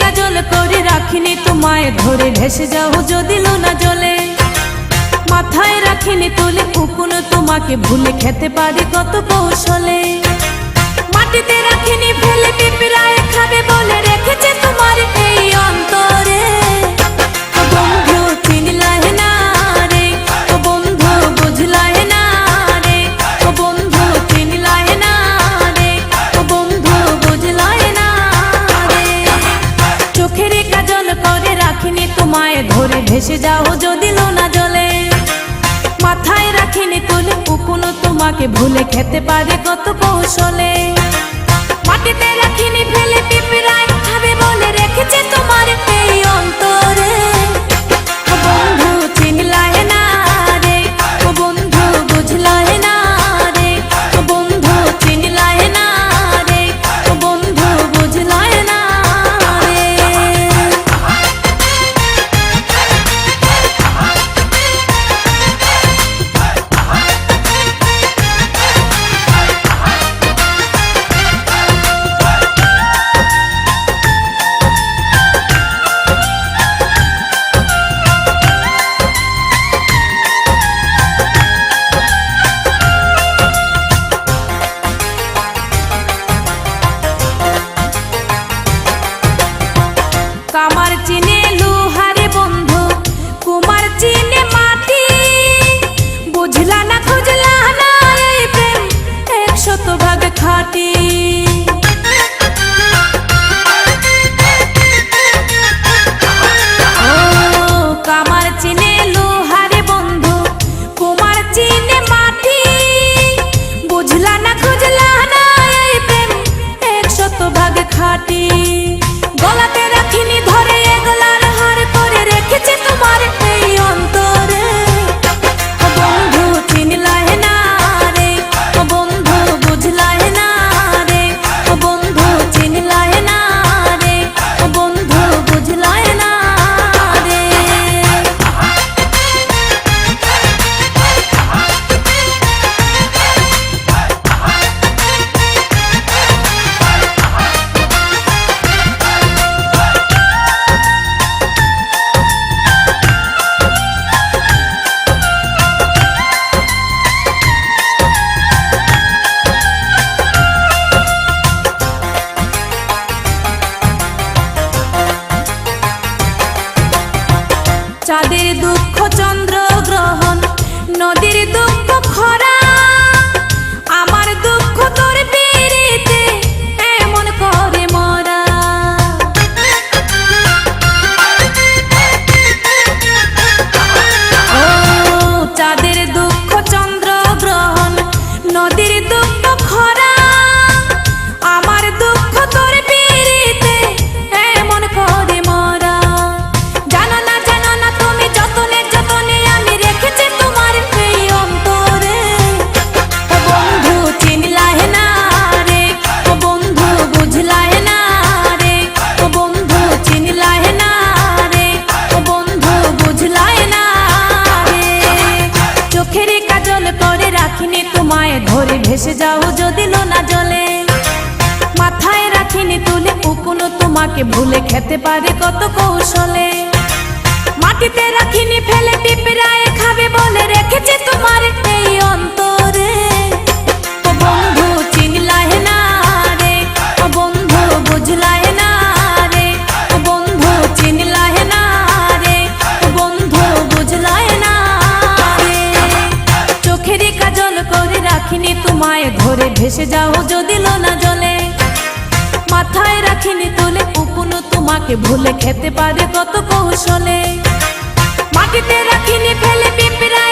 কাজল করে রাখিনি তোমায় ধরে ভেসে যাও যদি লোনা জলে মাথায় রাখিনি তুলে উকুন তোমাকে ভুলে খেতে পারি কত কৌশলে মাটিতে রাখিনি ফেলে পিঁপড়ায় খাবে বলে রেখেছে তোমার এই অন্তরে ও বন্ধু চিনলাই না রে ও বন্ধু বুঝলাই না রে ও বন্ধু চিনলাই না রে ও বন্ধু বুঝলাই না রে চোখের কাজল করে রাখিনি তোমায় ধরে ভেসে যাও যদি লোনা জলে মাথায় রাখিনি তুলে উকুন তোমাকে ভুলে খেতে পারে কত কৌশলে মাটিতে রাখিনি ফেলে পিঁপড়ায় খাবে বলে রেখেছে তোমার এই অন্তরে ও বন্ধু চিনলাই না রে ও বন্ধু বুঝলাই না রে ও বন্ধু চিনলাই না রে ও বন্ধু বুঝলাই না রে কামার চিনে লোহারে বন্ধু কুমার চিনে মাটি বুঝলা না খুঁজলা না এই প্রেম 100% খাঁটি ও কামার চিনে লোহারে বন্ধু কুমার চিনে মাটি বুঝলা না খুঁজলা না এই প্রেম 100% খাঁটি গলাতে রাখিনি ধরে এগলার হার করে রেখেছে তোমার এই অন্তরে ও বন্ধু চিনলাই না রে ও বন্ধু বুঝলাই না রে ও বন্ধু চিনলাই না রে ও বন্ধু বুঝলাই না রে চাঁদের দুঃখ চন্দ্র গ্রহণ নদীর দুঃখ খরা আমার দুঃখ তোর পিরিতে এমন করে মরা ও চাঁদের দুঃখ চন্দ্র গ্রহণ নদীর দুঃখ খরা আমার দুঃখ তোর পিরিতে এমন করে মরা জানো না তুমি যতনে যতনে আমি রেখেছি তোমার এই অন্তরে ও বন্ধু চিনলাই না রে ও বন্ধু বুঝলাই না রে ও বন্ধু চিনলাই না রে ও বন্ধু বুঝলাই না রে চোখের কাজল করে রাখিনি তোমায় ধরে ভেসে যাও যদি লোনা জলে মাথায় রাখিনি তুলে উকুন তোমাকে ভুলে খেতে পারে কত কৌশলে মাটিতে রাখিনি ফেলে পিঁপড়ায় খাবে বলে রেখেছে তোমার এই অন্তরে ও বন্ধু চিনলাই না রে ও বন্ধু বুঝলাই না রে ও বন্ধু চিনলাই না রে ও বন্ধু বুঝলাই না রে চোখের কাজল করে রাখিনি তোমায় ধরে ভেসে যাও যদি লোনা জলে মাথায় রাখিনি তুলে উকুন তোমাকে ভুলে খেতে পারে কত কৌশলে মাটিতে রাখিনি ফেলে পিঁপড়ায়